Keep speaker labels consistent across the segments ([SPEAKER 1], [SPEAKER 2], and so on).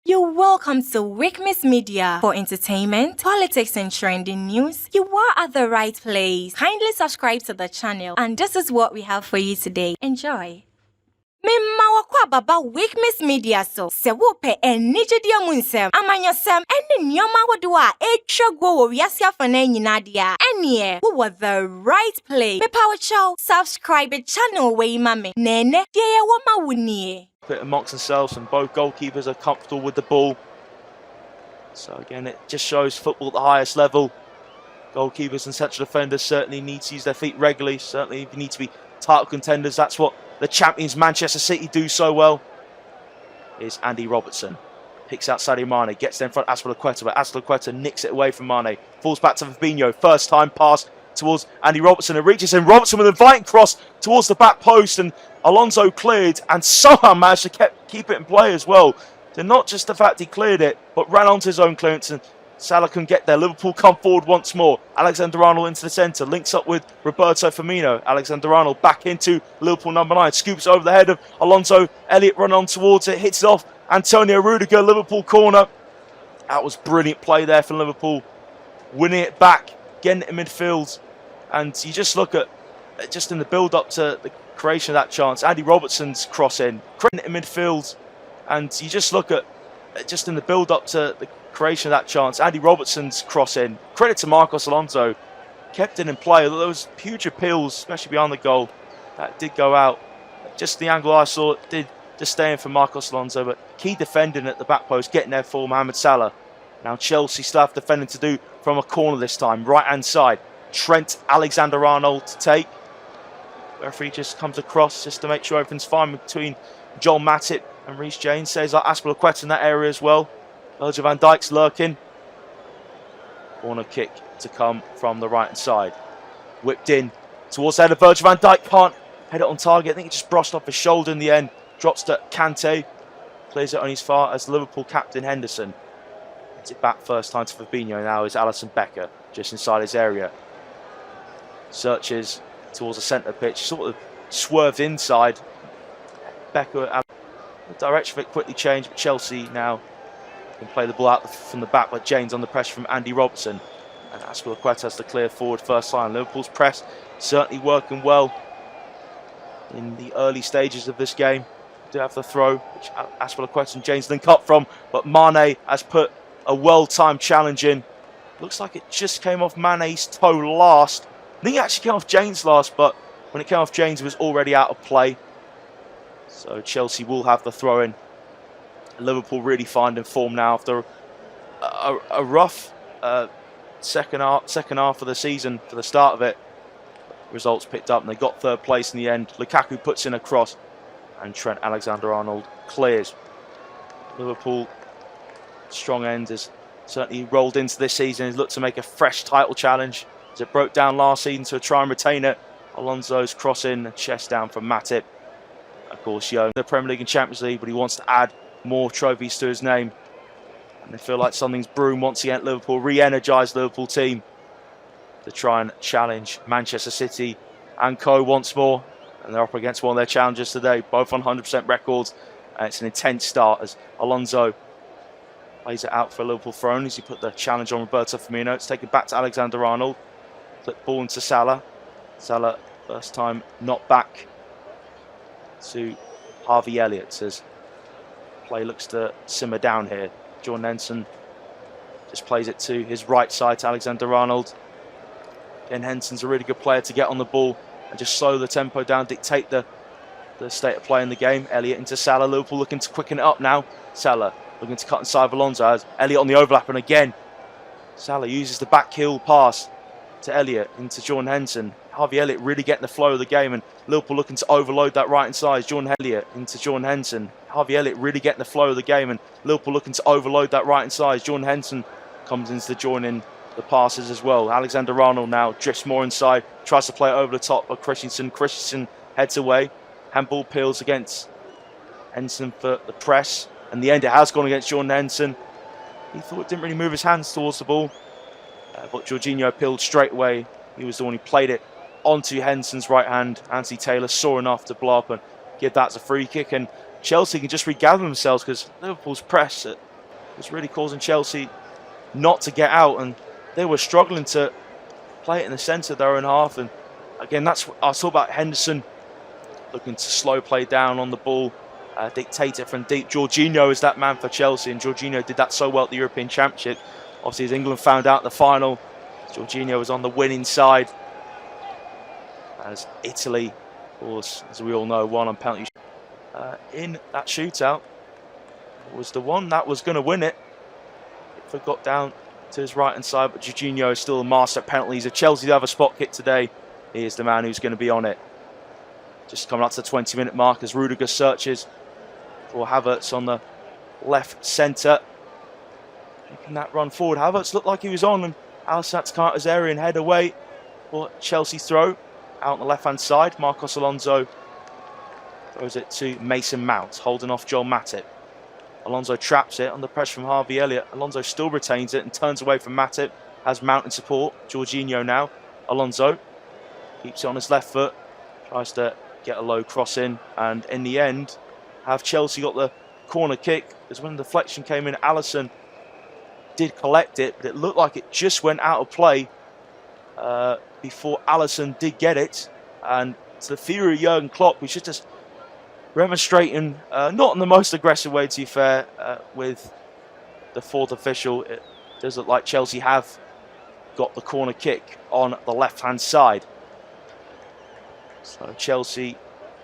[SPEAKER 1] You're welcome to Wikmis Media for entertainment, politics and trending news. You are at the right place. Kindly subscribe to the channel and this is what we have for you today. Enjoy. Mema wakwa baba Wikmis Media so se wope enijedia munsem amanyosem ene nyoma wodoa etwagwo wo wiase afana nyina dia ene wo were the right place. Me power chow subscribe the channel we mame nene ye wo ma wunie.
[SPEAKER 2] Bit amongst themselves, and both goalkeepers are comfortable with the ball. So again, it just shows football at the highest level. Goalkeepers and central defenders certainly need to use their feet regularly. Certainly, if you need to be title contenders, that's what the champions Manchester City do so well. Here's Andy Robertson. Picks out Sadio Mane, gets there in front of Azpilicueta, but Azpilicueta nicks it away from Mane. Falls back to Fabinho, first time pass towards Andy Robertson, and reaches in. Robertson with an inviting cross towards the back post, and Alonso cleared and somehow managed to keep it in play as well. So not just the fact he cleared it, but ran onto his own clearance, and Salah can get there. Liverpool come forward once more. Alexander-Arnold into the centre, links up with Roberto Firmino. Alexander-Arnold back into Liverpool number 9, scoops over the head of Alonso. Elliott run on towards it, hits it off Antonio Rudiger, Liverpool corner. That was brilliant play there for Liverpool. Winning it back, getting it in midfield. And you just look at, just in the build-up to the creation of that chance, Andy Robertson's cross in midfield, and you just look at, just in the build-up to the creation of that chance, Andy Robertson's cross in. Credit to Marcos Alonso, kept it in play. There was huge appeals, especially behind the goal, that did go out. Just the angle I saw, it did just stay in for Marcos Alonso, but key defending at the back post, getting there for Mohamed Salah. Now Chelsea still have defending to do from a corner this time, right-hand side. Trent Alexander-Arnold to take. Referee just comes across just to make sure everything's fine between Joel Matip and Reece James. Says like Azpilicueta in that area as well. Virgil van Dijk's lurking. Corner kick to come from the right hand side. Whipped in towards the head of Virgil van Dijk. Can't head it on target. I think it just brushed off his shoulder in the end. Drops to Kante. Clears it on his far as Liverpool captain Henderson. Gets it back first time to Fabinho. Now is Alisson Becker just inside his area. Searches towards the centre pitch, sort of swerved inside. Becker, the direction of it quickly changed, but Chelsea now can play the ball out from the back, but James on the pressure from Andy Robertson. And Azpilicueta has the clear forward first line. Liverpool's press certainly working well in the early stages of this game. Do have the throw, which Azpilicueta and James link up from, but Mane has put a well-timed challenge in. Looks like it just came off Mane's toe last. I think it actually came off James last, but when it came off James, it was already out of play. So Chelsea will have the throw-in. Liverpool really finding form now after a rough second half of the season for the start of it. Results picked up and they got third place in the end. Lukaku puts in a cross and Trent Alexander-Arnold clears. Liverpool, strong end, has certainly rolled into this season. Has looked to make a fresh title challenge. As it broke down last season to try and retain it. Alonso's cross in, chest down from Matip. Of course, Young, the Premier League and Champions League, but he wants to add more trophies to his name. And they feel like something's brewing once again at Liverpool. Re-energised Liverpool team to try and challenge Manchester City and co once more. And they're up against one of their challengers today, both on 100% records. And it's an intense start as Alonso plays it out for a Liverpool throw as he put the challenge on Roberto Firmino. It's taken back to Alexander-Arnold. Flip ball into Salah. Salah, first time not back to Harvey Elliott as play looks to simmer down here. Jordan Henderson just plays it to his right side to Alexander-Arnold. Again, Henderson's a really good player to get on the ball and just slow the tempo down, dictate the state of play in the game. Elliott into Salah. Liverpool looking to quicken it up now. Salah looking to cut inside of Alonso as Elliott on the overlap, and again Salah uses the back heel pass to Elliott into Jordan Henderson. Harvey Elliott really getting the flow of the game, and Liverpool looking to overload that right hand side. Jordan Elliott into Jordan Henderson. Harvey Elliott really getting the flow of the game, and Liverpool looking to overload that right hand side. Jordan Henderson comes into the join in the passes as well. Alexander-Arnold now drifts more inside, tries to play it over the top of Christensen. Christensen heads away. Handball peels against Henderson for the press. And the end, it has gone against Jordan Henderson. He thought it didn't really move his hands towards the ball. But Jorginho peeled straight away. He was the one who played it onto Henderson's right hand. Anthony Taylor saw enough to blow up and give that as a free kick. And Chelsea can just regather themselves because Liverpool's press was really causing Chelsea not to get out, and they were struggling to play it in the centre of their own half. And again, that's what I saw about Henderson looking to slow play down on the ball, dictate it from deep. Jorginho is that man for Chelsea, and Jorginho did that so well at the European Championship. Obviously, as England found out in the final, Jorginho was on the winning side, as Italy was, as we all know, won on penalty. In that shootout was the one that was going to win it. It got down to his right hand side, but Jorginho is still a master at penalties. If Chelsea have a spot kick today, he is the man who's going to be on it. Just coming up to the 20-minute mark as Rudiger searches for Havertz on the left centre. Making that run forward. Havertz looked like he was on, and Alisson to come out his area and head away for Chelsea throw. Out on the left-hand side, Marcos Alonso throws it to Mason Mount, holding off Joel Matip. Alonso traps it under pressure from Harvey Elliott. Alonso still retains it and turns away from Matip. Has Mount in support. Jorginho now. Alonso keeps it on his left foot. Tries to get a low cross in. And in the end, have Chelsea got the corner kick. Because when the deflection came in, Alisson did collect it. But it looked like it just went out of play before Alisson did get it. And to the fury of Jurgen Klopp, who's just remonstrating, not in the most aggressive way, to be fair, with the fourth official. It does look like Chelsea have got the corner kick on the left-hand side. So Chelsea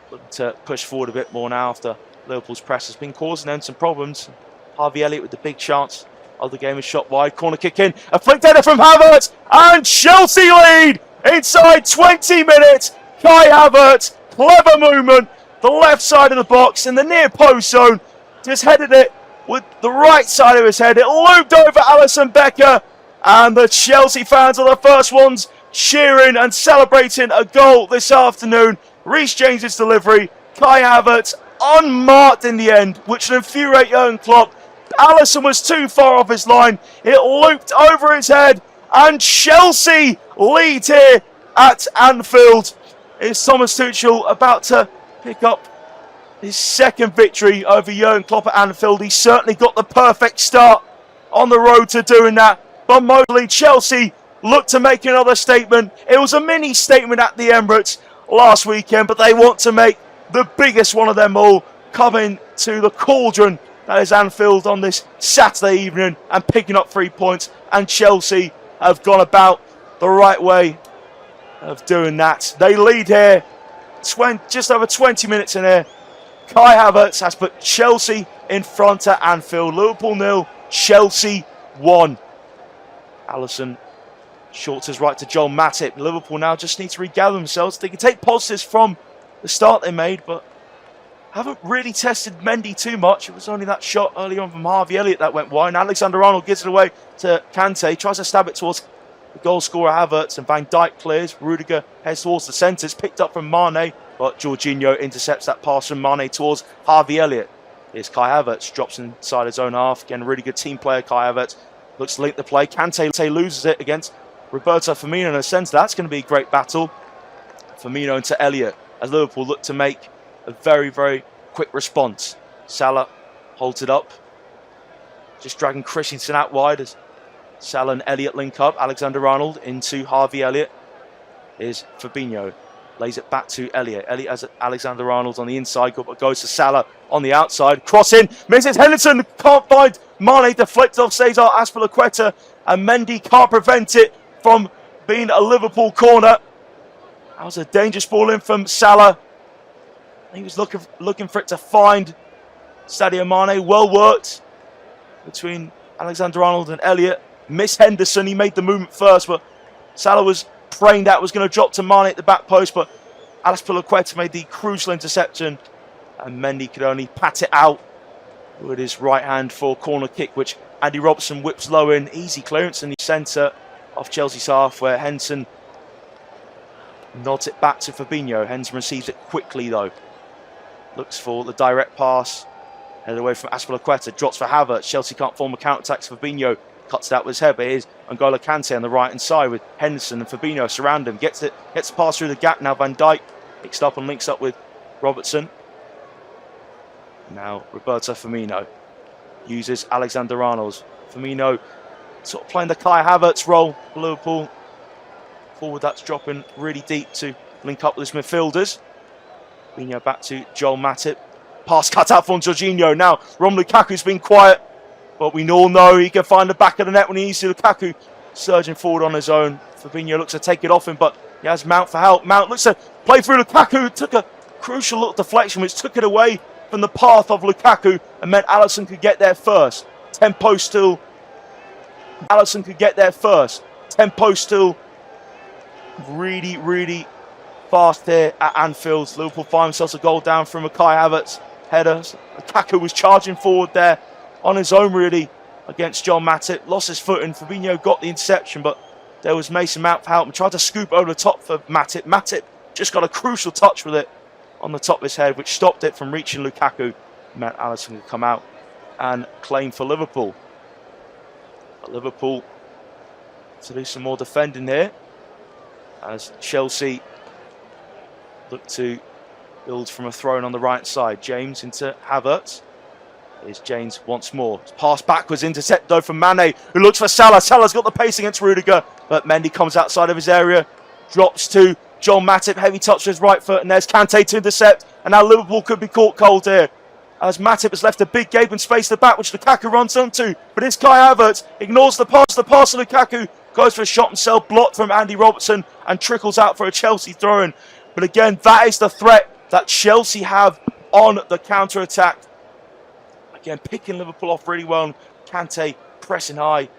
[SPEAKER 2] looking to push forward a bit more now after Liverpool's press has been causing them some problems. Harvey Elliott with the big chance of the game is shot wide. Corner kick in. A flicked header from Havertz. And Chelsea lead inside 20 minutes. Kai Havertz, clever movement. The left side of the box in the near post zone. Just headed it with the right side of his head. It looped over Alisson Becker. And the Chelsea fans are the first ones cheering and celebrating a goal this afternoon. Reece James's delivery. Kai Havertz unmarked in the end, which will infuriate Jurgen Klopp. Alisson was too far off his line. It looped over his head. And Chelsea lead here at Anfield. Is Thomas Tuchel about to pick up his second victory over Jurgen Klopp at Anfield? He certainly got the perfect start on the road to doing that. But mostly Chelsea look to make another statement. It was a mini statement at the Emirates last weekend, but they want to make the biggest one of them all, coming to the cauldron that is Anfield on this Saturday evening and picking up 3 points. And Chelsea have gone about the right way of doing that. They lead here, just over 20 minutes in here. Kai Havertz has put Chelsea in front at Anfield. Liverpool 0, Chelsea 1. Alisson short to his right to Joel Matip. Liverpool now just need to regather themselves. They can take positives from the start they made, but haven't really tested Mendy too much. It was only that shot early on from Harvey Elliott that went wide. And Alexander-Arnold gives it away to Kante. Tries to stab it towards the goal scorer Havertz, and Van Dijk clears. Rudiger heads towards the centre. It's picked up from Mane, but Jorginho intercepts that pass from Mane towards Harvey Elliott. Here's Kai Havertz, drops inside his own half. Again, a really good team player, Kai Havertz. Looks to link the play. Kante loses it against Roberto Firmino in a sense. That's going to be a great battle. Firmino into Elliott as Liverpool look to make a very, very quick response. Salah holds it up. Just dragging Christensen out wide as Salah and Elliott link up. Alexander-Arnold into Harvey Elliott. Here's Fabinho. Lays it back to Elliott. Elliott has Alexander-Arnold on the inside, but goes to Salah on the outside. Cross in. Misses Henderson. Can't find Mane. Deflected off Cesar Azpilicueta. And Mendy can't prevent it from being a Liverpool corner. That was a dangerous ball in from Salah. He was looking for it to find Sadio Mane. Well worked between Alexander-Arnold and Elliott. Miss Henderson. He made the movement first, but Salah was praying that was going to drop to Mane at the back post, but Azpilicueta made the crucial interception, and Mendy could only pat it out with his right hand for corner kick, which Andy Robertson whips low in. Easy clearance in the centre of Chelsea's half, where Henderson nods it back to Fabinho. Henderson receives it quickly though. Looks for the direct pass. Headed away from Azpilicueta. Drops for Havertz. Chelsea can't form a counter-attack. Fabinho cuts it out with his head, but here's N'Golo Kante on the right-hand side with Henderson and Fabinho surround him. Gets the pass through the gap. Now Van Dijk picks it up and links up with Robertson. Now Roberto Firmino. uses Alexander-Arnold. Firmino sort of playing the Kai Havertz role for Liverpool. Forward that's dropping really deep to link up with his midfielders. Firmino back to Joel Matip. Pass cut out from Jorginho. Now Romelu Lukaku's been quiet, but we all know he can find the back of the net when he needs to. Lukaku surging forward on his own. Fabinho looks to take it off him, but he has Mount for help. Mount looks to play through Lukaku. Took a crucial little deflection which took it away from the path of Lukaku and meant Alisson could get there first. Tempo still. Alisson could get there first. Tempo still really, really fast here at Anfield. Liverpool find themselves a goal down from a Kai Havertz header. Lukaku was charging forward there on his own really against John Matip. Lost his footing. Fabinho got the interception, but there was Mason Mount for help and tried to scoop over the top for Matip. Matip just got a crucial touch with it on the top of his head, which stopped it from reaching Lukaku. Meant Alisson could come out and claim for Liverpool. But Liverpool to do some more defending here as Chelsea look to build from a throw-in on the right side. James into Havertz. Here's James once more. It's passed backwards, intercepted though from Mane, who looks for Salah. Salah's got the pace against Rudiger, but Mendy comes outside of his area. Drops to John Matip, heavy touch to his right foot, and there's Kante to intercept. And now Liverpool could be caught cold here, as Matip has left a big gaping space to the back, which Lukaku runs onto. But it's Kai Havertz, ignores the pass to Lukaku, goes for a shot himself, blocked from Andy Robertson, and trickles out for a Chelsea throw-in. But again, that is the threat that Chelsea have on the counter-attack. Again, picking Liverpool off really well. Kante pressing high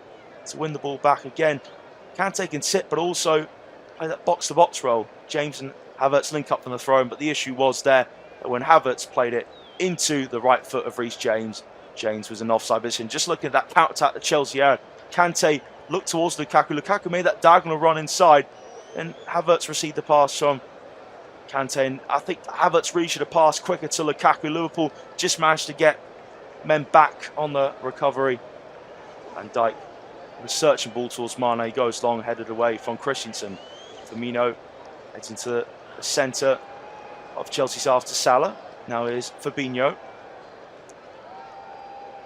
[SPEAKER 2] to win the ball back. Again, Kante can sit, but also play that box-to-box role. James and Havertz link up from the throw-in, but the issue was there that when Havertz played it into the right foot of Reece James, James was in offside position. Just looking at that counter-attack that Chelsea had, Kante looked towards Lukaku. Lukaku made that diagonal run inside, and Havertz received the pass from Kante. And I think Havertz really should have passed quicker to Lukaku. Liverpool just managed to get men back on the recovery. And Dijk was searching ball towards Mane. He goes long, headed away from Christensen. Firmino heads into the centre of Chelsea's half to Salah. Now is Fabinho.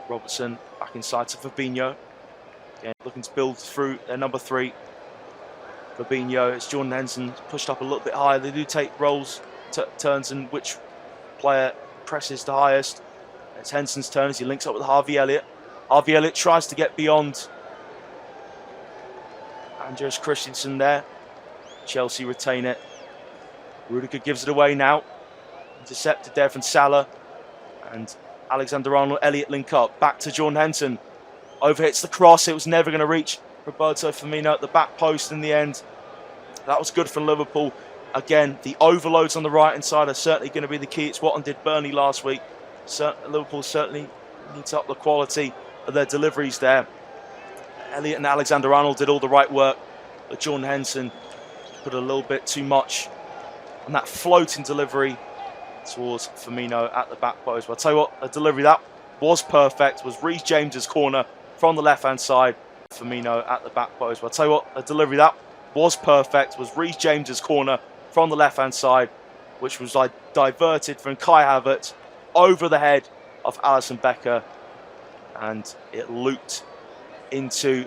[SPEAKER 2] Robertson back inside to Fabinho. Again, looking to build through their number 3. Fabinho, it's Jordan Henderson pushed up a little bit higher. They do take rolls, turns, and which player presses the highest. It's Henderson's turn as he links up with Harvey Elliott. Harvey Elliott tries to get beyond Andreas Christensen there. Chelsea retain it. Rudiger gives it away now. Intercepted there from Salah. And Alexander-Arnold, Elliott link up. Back to Jordan Henderson. Overhits the cross. It was never going to reach Roberto Firmino at the back post in the end. That was good from Liverpool. Again, the overloads on the right-hand side are certainly going to be the key. It's what did Burnley last week. Liverpool certainly need to up the quality of their deliveries there. Elliott and Alexander-Arnold did all the right work, but Jordan Henderson put a little bit too much on that floating delivery towards Firmino at the back post. But I'll tell you what, the delivery that was perfect was Reece James's corner from the left-hand side. Firmino at the back post. But I'll tell you what, the delivery that was perfect was Reece James's corner from the left-hand side, which was diverted from Kai Havertz over the head of Alisson Becker, and it looped into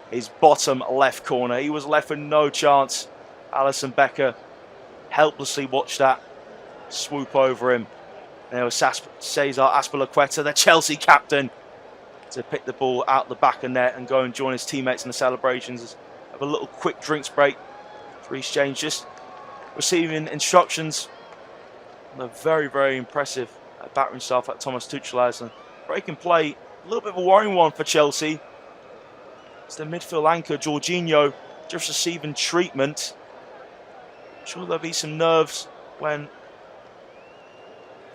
[SPEAKER 2] his bottom left corner. He was left with no chance. Alisson Becker helplessly watched that swoop over him. And there was Cesar Azpilicueta, the Chelsea captain, to pick the ball out the back of net and go and join his teammates in the celebrations. Have a little quick drinks break. Reece James just receiving instructions. And a very, very impressive battering staff like Thomas Tuchel has. And breaking play, a little bit of a worrying one for Chelsea. It's the midfield anchor, Jorginho, just receiving treatment. I'm sure there'll be some nerves when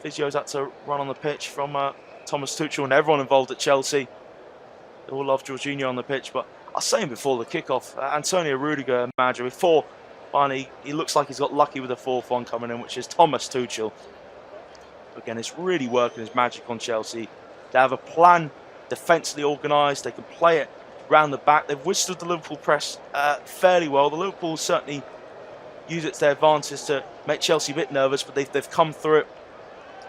[SPEAKER 2] physios had to run on the pitch from Thomas Tuchel and everyone involved at Chelsea. They all love Jorginho on the pitch, but I was saying before the kickoff, Antonio Rudiger, manager, before finally he looks like he's got lucky with the 4th one coming in, which is Thomas Tuchel. Again, it's really working his magic on Chelsea. They have a plan, defensively organised, they can play it round the back. They've withstood the Liverpool press fairly well. The Liverpool certainly use it to their advantage to make Chelsea a bit nervous, but they've come through it.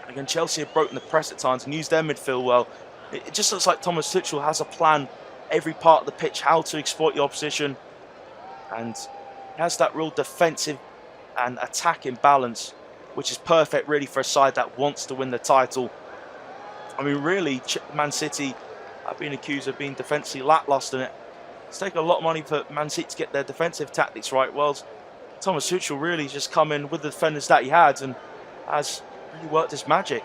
[SPEAKER 2] Again, Chelsea have broken the press at times and used their midfield well. It just looks like Thomas Tuchel has a plan every part of the pitch, how to exploit the opposition, and he has that real defensive and attacking balance, which is perfect really for a side that wants to win the title. I mean, really, Man City have been accused of being defensively lacklustre, and it's taken a lot of money for Man City to get their defensive tactics right. Well, Thomas Tuchel really just come in with the defenders that he had and has really worked his magic.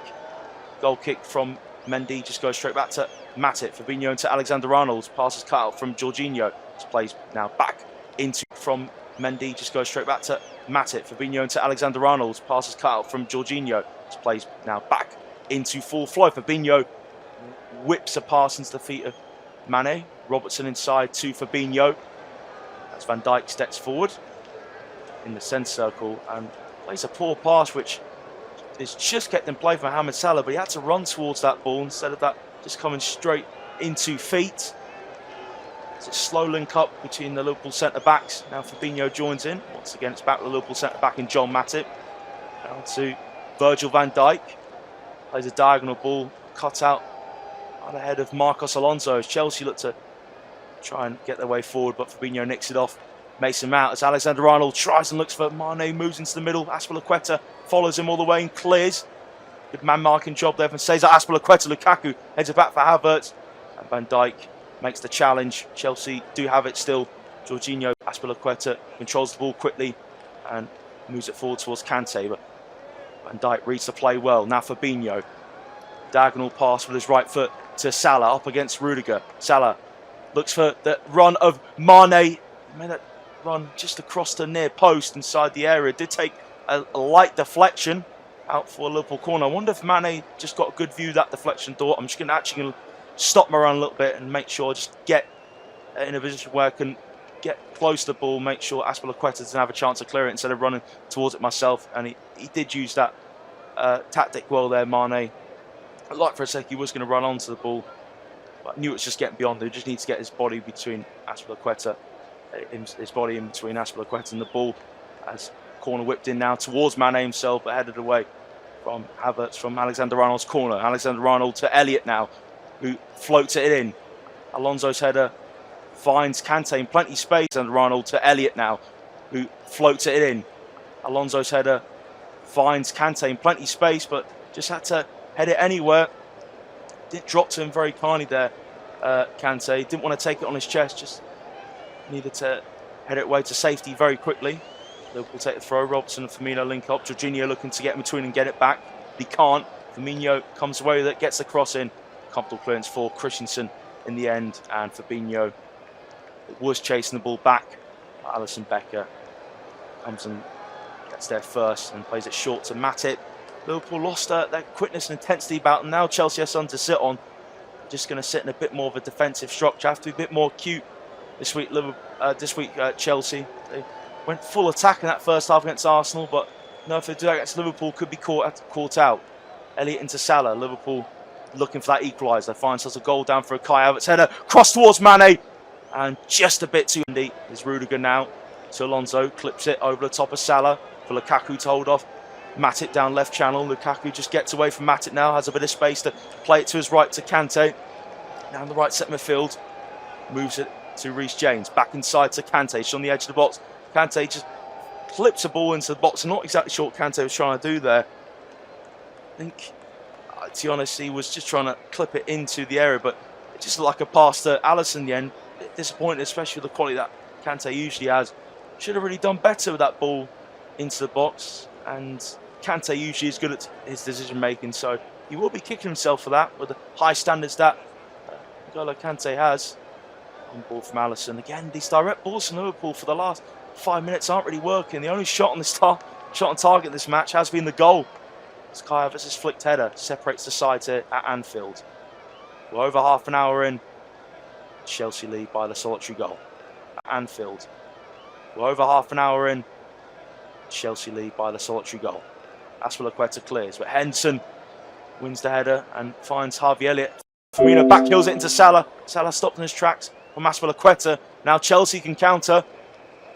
[SPEAKER 2] Goal kick from Mendy just goes straight back to Matip. Fabinho into Alexander-Arnold. Passes cut out from Jorginho. This plays now back into from Mendy. Just goes straight back to Matip. Fabinho into Alexander-Arnold. Passes cut out from Jorginho. This plays now back into full flow. Fabinho whips a pass into the feet of Mane. Robertson inside to Fabinho. As Van Dijk steps forward in the centre circle and plays a poor pass, which is just kept in play for Mohamed Salah, but he had to run towards that ball instead of that just coming straight into feet. It's a slow link up between the Liverpool centre-backs. Now Fabinho joins in. Once again, it's back to the Liverpool centre-back in John Matip. Down to Virgil van Dijk. Plays a diagonal ball, cut out on the head of Marcos Alonso as Chelsea look to try and get their way forward, but Fabinho nicks it off Mason Mount as Alexander-Arnold tries and looks for Mane, moves into the middle. Azpilicueta follows him all the way and clears. Good man-marking job there from Cesar Azpilicueta. Lukaku heads it back for Havertz. And Van Dijk makes the challenge. Chelsea do have it still. Jorginho, Azpilicueta controls the ball quickly and moves it forward towards Kante. But Van Dijk reads the play well. Now Fabinho. Diagonal pass with his right foot to Salah up against Rudiger. Salah looks for the run of Mane. Made that run just across the near post inside the area. Did take a light deflection out for a Liverpool corner. I wonder if Mane just got a good view of that deflection. Thought I'm just going to actually stop my run a little bit and make sure I just get in a position where I can get close to the ball, make sure Azpilicueta doesn't have a chance to clear it instead of running towards it myself. And he did use that tactic well there, Mane. I like for a sec he was going to run onto the ball, but I knew it was just getting beyond him. He just needs to get his body between Azpilicueta, his body in between Azpilicueta and the ball. As corner whipped in now towards Mane himself, but headed away from Havertz from Alexander-Arnold's corner. Alexander-Arnold to Elliott now, who floats it in. Alonso's header finds Kante in plenty of space. Alexander-Arnold to Elliott now, who floats it in. Alonso's header finds Kante in plenty of space, but just had to head it anywhere. Didn't drop to him very kindly there, Kante. Didn't want to take it on his chest, just needed to head it away to safety very quickly. Liverpool take the throw. Robertson and Firmino link up. Jorginho looking to get in between and get it back. He can't. Firmino comes away with it, gets the cross in. Comfortable clearance for Christensen in the end, and Fabinho was chasing the ball back. Alisson Becker comes and gets there first and plays it short to Matip. Liverpool lost their quickness and intensity about them. Now Chelsea has something to sit on. Just going to sit in a bit more of a defensive structure. Have to be a bit more acute this week. Chelsea. They went full attack in that first half against Arsenal, but no, if they do that against Liverpool, could be caught out. Elliott into Salah. Liverpool looking for that equaliser. Finds us a goal down for a Kai Havertz header. Cross towards Mane. And just a bit too deep is Rudiger now. To Alonso. Clips it over the top of Salah for Lukaku to hold off. Matip down left channel. Lukaku just gets away from Matip now. Has a bit of space to play it to his right to Kante. Now in the right centre midfield. Moves it to Reece James. Back inside to Kante. She's on the edge of the box. Kante just clips a ball into the box. I'm not exactly sure what Kante was trying to do there. I think, to be honest, he was just trying to clip it into the area, but it just looked like a pass to Alisson in the end. Disappointed, especially with the quality that Kante usually has. Should have really done better with that ball into the box, and Kante usually is good at his decision making, so he will be kicking himself for that with the high standards that N'Golo Kante has. On ball from Alisson. Again, these direct balls from Liverpool for the last 5 minutes aren't really working. The only shot on target in this match has been the goal. As Kai Havertz's flicked header separates the sides here at Anfield. We're over half an hour in. Chelsea lead by the solitary goal at Anfield. We're over half an hour in. Chelsea lead by the solitary goal. Azpilicueta clears, but Henderson wins the header and finds Harvey Elliott. Firmino backhills it into Salah. Salah stopped in his tracks from Azpilicueta. Now Chelsea can counter.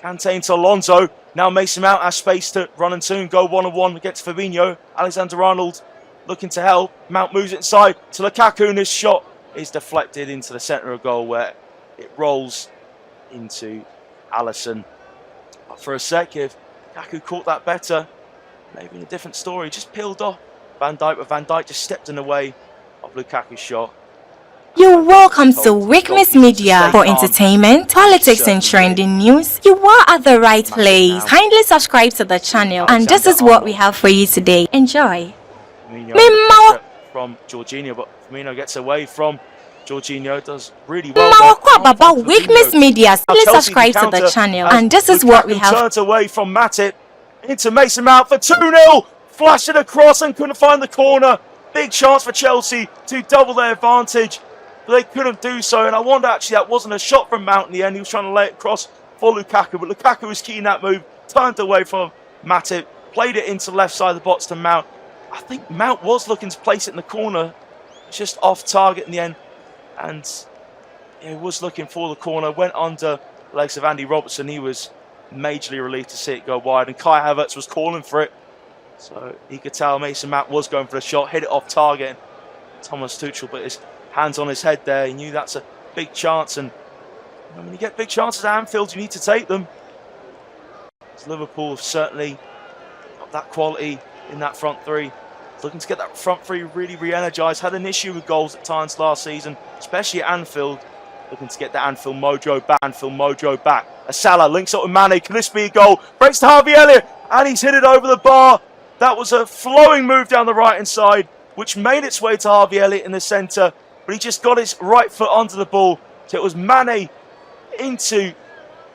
[SPEAKER 2] Kante into Alonso. Now Mason Mount has space to run and soon go one-on-one against Fabinho. Alexander-Arnold looking to help. Mount moves it inside to Lukaku, and his shot is deflected into the centre of goal where it rolls into Alisson. But for a sec, if Lukaku caught that better, maybe a different story. Just peeled off Van Dijk, but Van Dijk just stepped in the way of Lukaku's shot.
[SPEAKER 1] You're welcome to Wickmiss Media for entertainment, politics and trending news. You are at the right place. Kindly subscribe to the channel, and this is what we have for you today. Enjoy.
[SPEAKER 2] Firmino from Jorginho, but Firmino gets away from Jorginho, does really well.
[SPEAKER 1] About Wickmiss Media, kindly subscribe to the channel, and this is what we have.
[SPEAKER 2] Turns away from Matip into Mason Mount for 2-0. Flashed it across and couldn't find the corner. Big chance for Chelsea to double their advantage, but they couldn't do so. And I wonder, actually, that wasn't a shot from Mount in the end. He was trying to lay it across for Lukaku, but Lukaku was keen that move, turned away from Matip, played it into the left side of the box to Mount. I think Mount was looking to place it in the corner. It's just off target in the end, and he was looking for the corner. Went under the legs of Andy Robertson. He was majorly relieved to see it go wide, and Kai Havertz was calling for it. So he could tell Mason Mount was going for the shot, hit it off target. Thomas Tuchel put his hands on his head there. He knew that's a big chance, and when you get big chances at Anfield, you need to take them. So Liverpool have certainly got that quality in that front three. Looking to get that front three really re-energised. Had an issue with goals at times last season, especially at Anfield. Looking to get the Anfield mojo back. Salah links up with Mane. Can this be a goal? Breaks to Harvey Elliott, and he's hit it over the bar. That was a flowing move down the right-hand side, which made its way to Harvey Elliott in the centre, but he just got his right foot onto the ball. So it was Mane into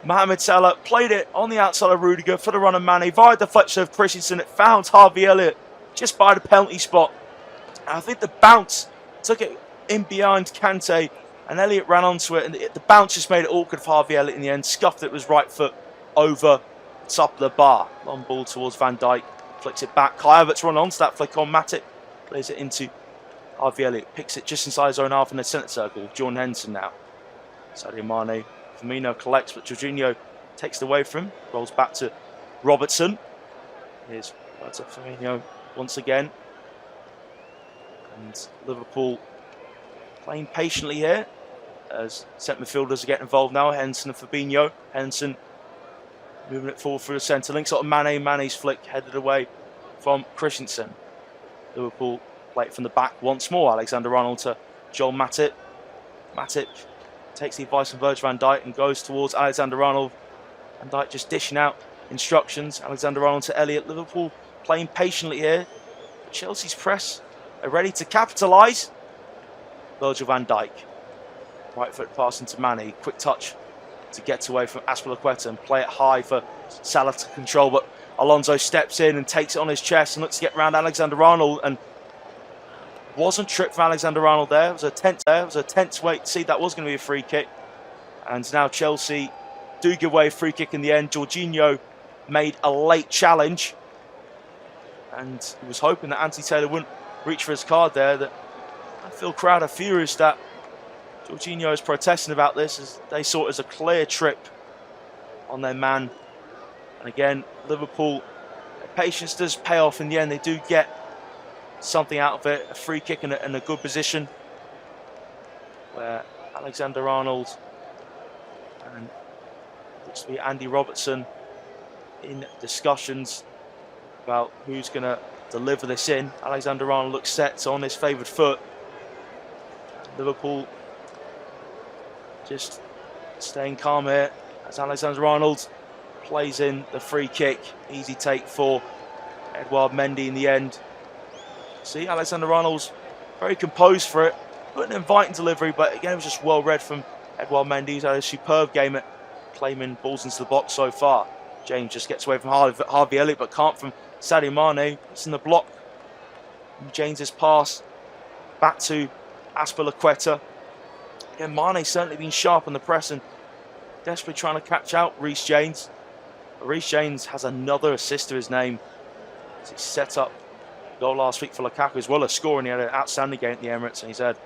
[SPEAKER 2] Mohamed Salah, played it on the outside of Rudiger for the run of Mane, via deflection of Christensen. It found Harvey Elliott just by the penalty spot. And I think the bounce took it in behind Kante, and Elliott ran onto it, and the bounce just made it awkward for Harvey Elliott in the end. Scuffed it with his right foot over the top of the bar. Long ball towards Van Dijk. Flicks it back. Kai Havertz run onto that flick on Matip. Plays it into Harvey Elliott. Picks it just inside his own half in the centre circle. Jordan Henderson now. Sadio Mane. Firmino collects, but Jorginho takes it away from him. Rolls back to Robertson. Here's Firmino once again. And Liverpool playing patiently here as centre midfielders are getting involved now. Henderson and Fabinho. Henderson moving it forward through the centre. Links up to Mane. Mane's flick headed away from Christensen. Liverpool play it from the back once more. Alexander-Arnold to Joel Matip. Matip takes the advice from Virgil van Dijk and goes towards Alexander-Arnold. Van Dijk just dishing out instructions. Alexander-Arnold to Elliott. Liverpool playing patiently here. Chelsea's press are ready to capitalise. Virgil van Dijk. Right foot pass into Mane. Quick touch to get away from Azpilicueta and play it high for Salah to control, but Alonso steps in and takes it on his chest and looks to get around Alexander-Arnold, and wasn't tripped from Alexander-Arnold there. It was a tense wait to see that was going to be a free kick, and now Chelsea do give away a free kick in the end. Jorginho made a late challenge, and he was hoping that Anthony Taylor wouldn't reach for his card there. That Anfield crowd are furious that Jorginho is protesting about this, as they saw it as a clear trip on their man. And again, Liverpool, their patience does pay off in the end. They do get something out of it, a free kick in a good position, where Alexander-Arnold and looks to be Andy Robertson in discussions about who's going to deliver this in. Alexander-Arnold looks set on his favoured foot. Liverpool just staying calm here as Alexander-Arnold plays in the free kick. Easy take for Edouard Mendy in the end. See, Alexander-Arnold's very composed for it. Put an inviting delivery, but again, it was just well read from Edouard Mendy. He's had a superb game at claiming balls into the box so far. James just gets away from Harvey Elliott, but can't from Sadio Mane. It's in the block. And James's pass back to Azpilicueta. Again, Mane's certainly been sharp on the press and desperately trying to catch out Reece James. But Reece James has another assist to his name as he set up a goal last week for Lukaku as well as scoring. He had an outstanding game at the Emirates, and he's had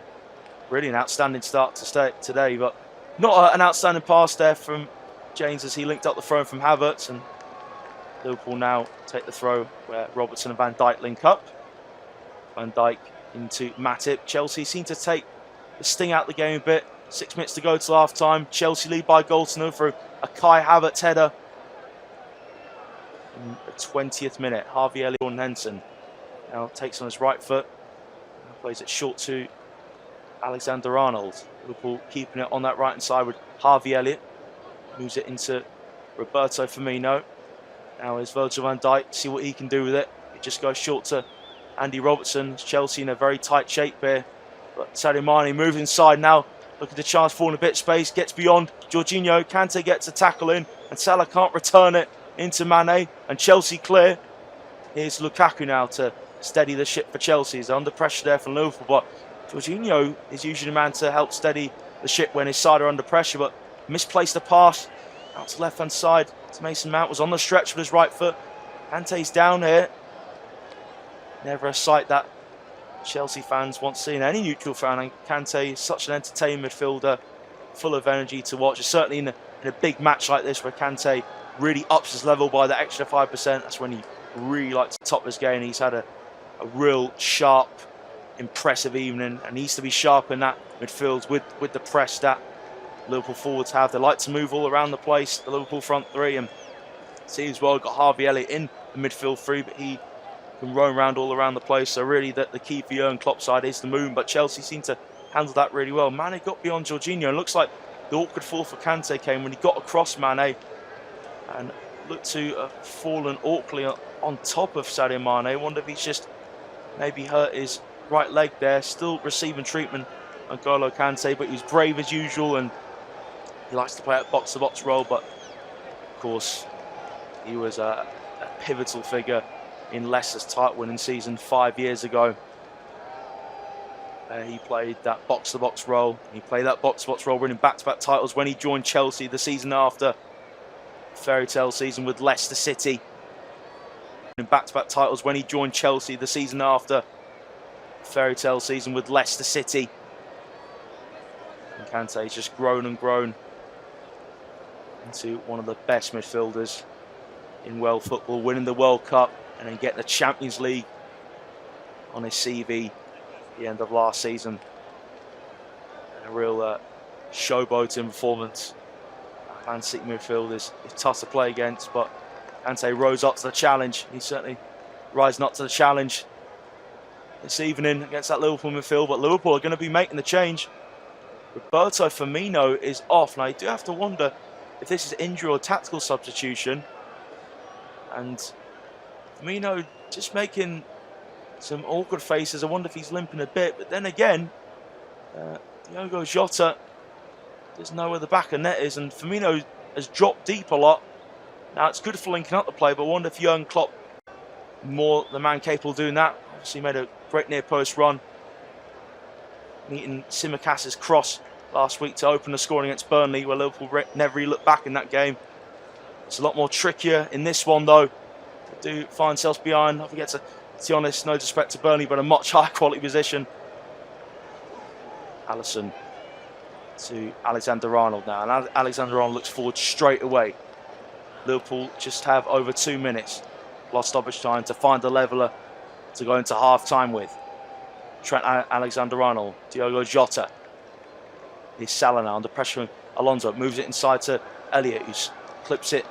[SPEAKER 2] really an outstanding start to today, but not an outstanding pass there from James as he linked up the throw from Havertz, and Liverpool now take the throw where Robertson and Van Dijk link up. Van Dijk into Matip. Chelsea seem to take the sting out the game a bit. 6 minutes to go till half time. Chelsea lead by a goal to none through a Kai Havertz header. In the 20th minute, Harvey Elliott and Henson now takes on his right foot. Plays it short to Alexander Arnold. Liverpool keeping it on that right hand side with Harvey Elliott. Moves it into Roberto Firmino. Now is Virgil van Dijk. See what he can do with it. It just goes short to Andy Robertson. Chelsea in a very tight shape here. But Sadio Mane moves inside now. Look at the chance, falling a bit of space. Gets beyond Jorginho. Kante gets a tackle in. And Salah can't return it into Mane. And Chelsea clear. Here's Lukaku now to steady the ship for Chelsea. He's under pressure there from Liverpool. But Jorginho is usually the man to help steady the ship when his side are under pressure. But misplaced a pass out to left-hand side. Mason Mount was on the stretch with his right foot. Kante's down here. Never a sight that Chelsea fans want to see in any neutral fan. And Kante is such an entertaining midfielder, full of energy to watch. Certainly in a big match like this where Kante really ups his level by the extra 5%. That's when he really likes to top his game. He's had a real sharp, impressive evening and needs to be sharp in that midfield with the press that Liverpool forwards have. They like to move all around the place, the Liverpool front three, and see as well, got Harvey Elliott in the midfield three, but he can roam around all around the place. So really the key for Jurgen Klopp's side is the move, but Chelsea seem to handle that really well. Mane got beyond Jorginho, and looks like the awkward fall for Kante came when he got across Mane and looked to have fallen awkwardly on top of Sadio Mane. I wonder if he's just maybe hurt his right leg there. Still receiving treatment on N'Golo Kante, but he's brave as usual and he likes to play that box-to-box role. But of course, he was a pivotal figure in Leicester's title-winning season 5 years ago. He played that box-to-box role. He played that box-to-box role, winning back-to-back titles when he joined Chelsea the season after. Fairy tale season with Leicester City. Winning back-to-back titles when he joined Chelsea the season after. Fairy tale season with Leicester City. And Kante's just grown and grown into one of the best midfielders in world football, winning the World Cup and then getting the Champions League on his CV at the end of last season. And a real showboating performance. Man City midfield is tough to play against, but Kante rose up to the challenge. He's certainly rising up to the challenge this evening against that Liverpool midfield, but Liverpool are going to be making the change. Roberto Firmino is off. Now, you do have to wonder if this is injury or tactical substitution. And Firmino just making some awkward faces. I wonder if he's limping a bit. But then again, Diogo Jota doesn't know where the back of net is. And Firmino has dropped deep a lot. Now, it's good for linking up the play, but I wonder if Jurgen Klopp more the man capable of doing that. Obviously made a great near post run, meeting Simicas's cross last week to open the scoring against Burnley, where Liverpool never really looked back in that game. It's a lot more trickier in this one though. They do find themselves behind. I forget to be honest, no disrespect to Burnley, but a much higher quality position. Alisson to Alexander Arnold now, and Alexander Arnold looks forward straight away. Liverpool just have over 2 minutes lost stoppage time to find the leveller to go into half-time with. Trent Alexander-Arnold, Diogo Jota. Here's Salah now under pressure from Alonso. Moves it inside to Elliott, who clips it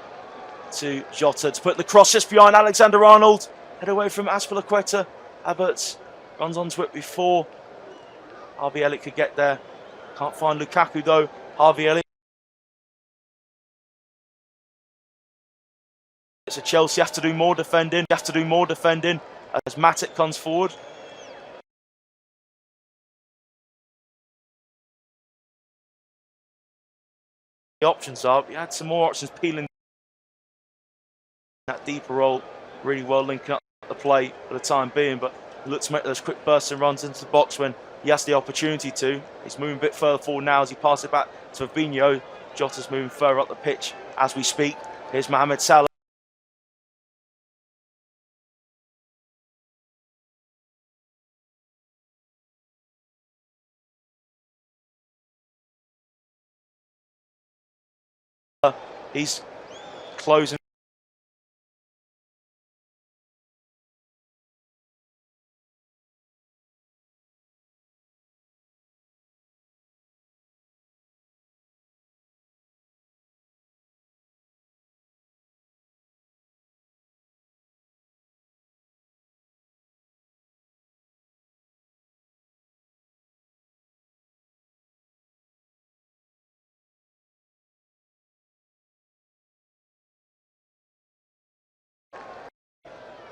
[SPEAKER 2] to Jota to put the cross just behind Alexander-Arnold. Head away from Azpilicueta. Havertz runs onto it before Harvey Elliott could get there. Can't find Lukaku though. Harvey Elliott. So Chelsea have to do more defending. As Matic comes forward. The options are, we had some more options peeling that deeper role, really well linking up the play for the time being, but he looked to make those quick bursts and runs into the box when he has the opportunity to. He's moving a bit further forward now as he passes it back to Fabinho. Jota's moving further up the pitch as we speak. Here's Mohamed Salah. He's closing.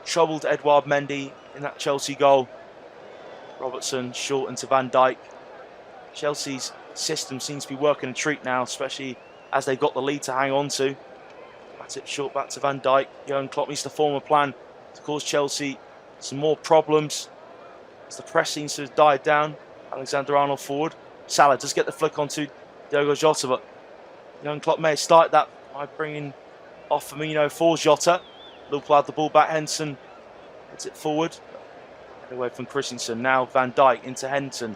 [SPEAKER 2] troubled Edouard Mendy in that Chelsea goal. Robertson short into Van Dijk. Chelsea's system seems to be working a treat now, especially as they've got the lead to hang on to. Matip short back to Van Dijk. Jurgen Klopp needs to form a plan to cause Chelsea some more problems as the press seems to have died down. Alexander-Arnold forward. Salah does get the flick onto Diogo Jota, but Jurgen Klopp may have started that by bringing off Firmino for Jota. Liverpool had the ball back. Henderson gets it forward. Away from Christensen. Now Van Dijk into Henderson.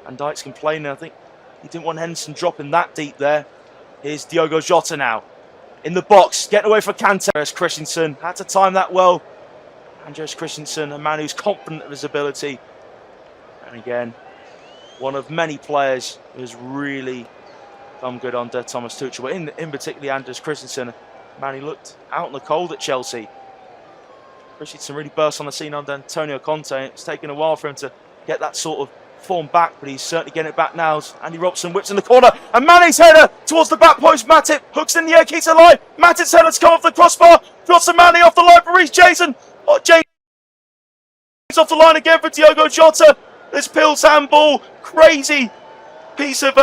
[SPEAKER 2] Van Dijk's complaining. I think he didn't want Henderson dropping that deep there. Here's Diogo Jota now. In the box. Getting away for Kante. Andreas Christensen had to time that well. Andreas Christensen, a man who's confident of his ability. And again, one of many players who has really come good under Thomas Tuchel. But in particular, Andreas Christensen, a man who looked out in the cold at Chelsea. Christensen really burst on the scene under Antonio Conte. It's taken a while for him to get that sort of form back, but he's certainly getting it back now. As Andy Robertson whips in the corner, and Mane's header towards the back post. Matip hooks in the air, keeps it alive. Matip's header to come off the crossbar. Drops to Mane off the line for Reece Jason. Oh, James off the line again for Diogo Jota. This Pills handball, crazy piece of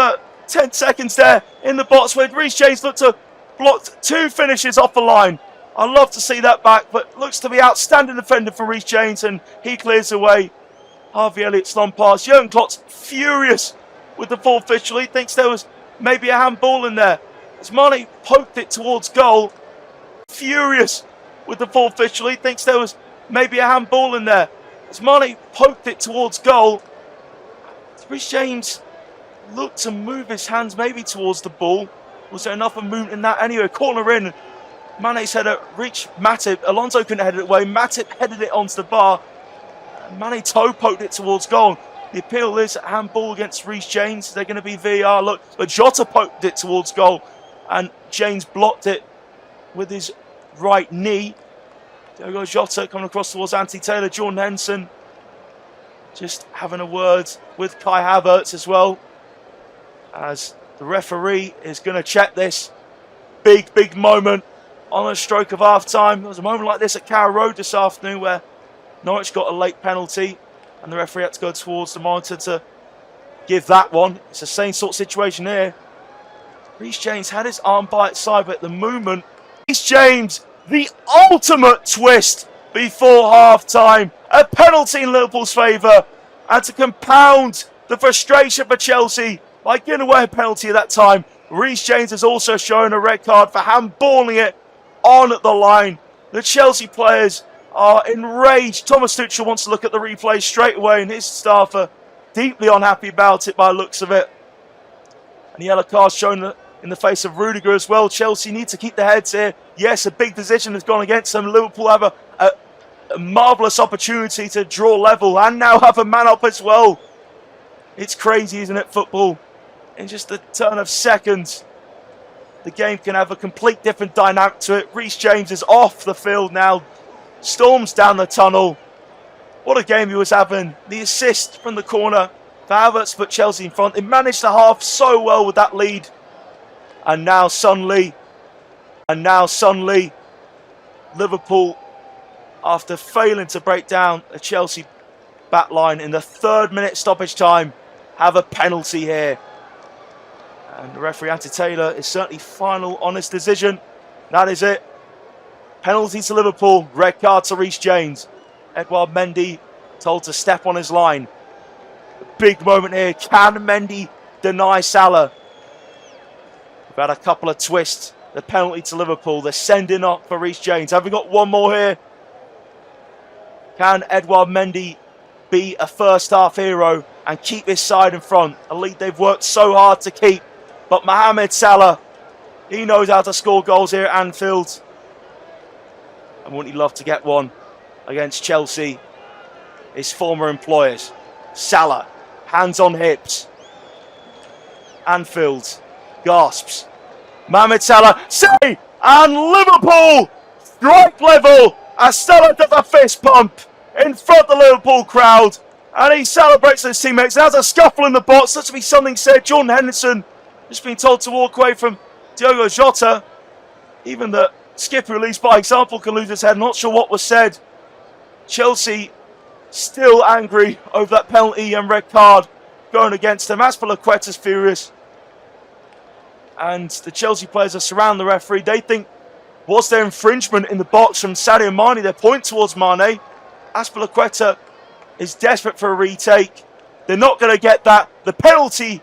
[SPEAKER 2] 10 seconds there in the box where Reece James looked to block 2 finishes off the line. I'd love to see that back, but looks to be outstanding defender for Reece James, and he clears away. Harvey Elliott's long pass. Jurgen Klopp's furious with the full official. He thinks there was maybe a handball in there. As Mane poked it towards goal. Furious with the full official. He thinks there was maybe a handball in there. As Mane poked it towards goal. Reece James looked to move his hands maybe towards the ball. Was there enough of movement in that? Anyway, corner in. Mane's header reached Matip. Alonso couldn't head it away. Matip headed it onto the bar. Mane toe poked it towards goal. The appeal is a handball against Reece James. They're going to be VAR. Look, but Jota poked it towards goal, and James blocked it with his right knee. Diogo Jota coming across towards Anthony Taylor. Jordan Henderson just having a word with Kai Havertz as well, as the referee is going to check this. Big moment on a stroke of half-time. There was a moment like this at Carrow Road this afternoon where Norwich got a late penalty and the referee had to go towards the monitor to give that one. It's the same sort of situation here. Reece James had his arm by its side, but at the moment, Reece James, the ultimate twist before half-time. A penalty in Liverpool's favour, and to compound the frustration for Chelsea by giving away a penalty at that time, Reece James has also shown a red card for handballing it on the line. The Chelsea players are enraged. Thomas Tuchel wants to look at the replay straight away, and his staff are deeply unhappy about it by the looks of it. And the yellow card shown in the face of Rudiger as well. Chelsea need to keep their heads here. Yes, a big position has gone against them. Liverpool have a marvellous opportunity to draw level and now have a man up as well. It's crazy, isn't it, football? In just a turn of seconds, the game can have a complete different dynamic to it. Reece James is off the field now. Storms down the tunnel. What a game he was having. The assist from the corner for Havertz put Chelsea in front. They managed to half so well with that lead. And now suddenly, Liverpool, after failing to break down a Chelsea back line in the 3rd minute stoppage time, have a penalty here. And the referee, Anthony Taylor, is certainly final on this decision. That is it. Penalty to Liverpool. Red card to Reece James. Edouard Mendy told to step on his line. A big moment here. Can Mendy deny Salah? We've had a couple of twists. The penalty to Liverpool. They're sending up for Reece James. Have we got one more here? Can Edouard Mendy be a first half hero and keep his side in front? A lead they've worked so hard to keep. But Mohamed Salah, he knows how to score goals here at Anfield. And wouldn't he love to get one against Chelsea, his former employers? Salah, hands on hips. Anfield, gasps. Mohamed Salah, say, and Liverpool strike level as Salah does a fist pump in front of the Liverpool crowd. And he celebrates with his teammates. There's a scuffle in the box. Looks to be something said. Jordan Henderson just been told to walk away from Diogo Jota. Even the skipper, who leads by example, can lose his head. Not sure what was said. Chelsea still angry over that penalty and red card going against them. Azpilicueta's furious. And the Chelsea players are surrounding the referee. They think, was there infringement in the box from Sadio Mane? They point towards Mane. Azpilicueta is desperate for a retake. They're not going to get that. The penalty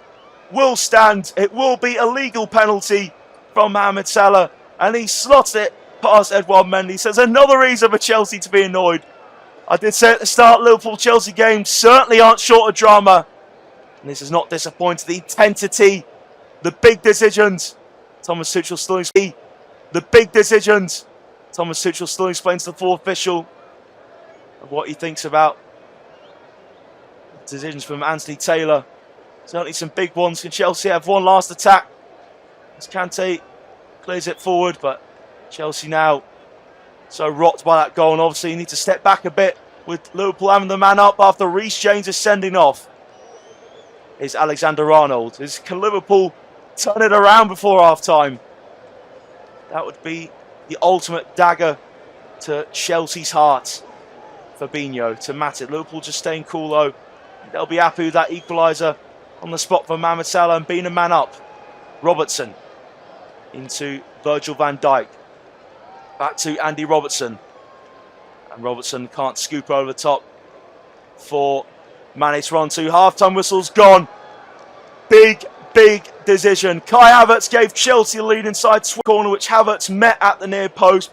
[SPEAKER 2] will stand. It will be a legal penalty from Mohamed Salah. And he slots it past Edouard Mendy. So there's another reason for Chelsea to be annoyed. I did say at the start, Liverpool-Chelsea games certainly aren't short of drama. And this is not disappointing. The intensity, the big decisions. Thomas Tuchel still explains the big decisions. Thomas Tuchel still explains to the fourth official of what he thinks about decisions from Anthony Taylor. Certainly some big ones. Can Chelsea have one last attack? As Kante clears it forward, but Chelsea now so rocked by that goal, and obviously you need to step back a bit with Liverpool having the man up after Reece James is sending off. Is Alexander-Arnold. Can Liverpool turn it around before half-time? That would be the ultimate dagger to Chelsea's heart. Fabinho to Matip. Liverpool just staying cool though. They'll be happy with that equaliser on the spot for Mohamed Salah and being a man up. Robertson into Virgil van Dijk. Back to Andy Robertson. And Robertson can't scoop over the top for Mane to run to. Half-time whistle's gone. Big decision. Kai Havertz gave Chelsea a lead inside corner, which Havertz met at the near post.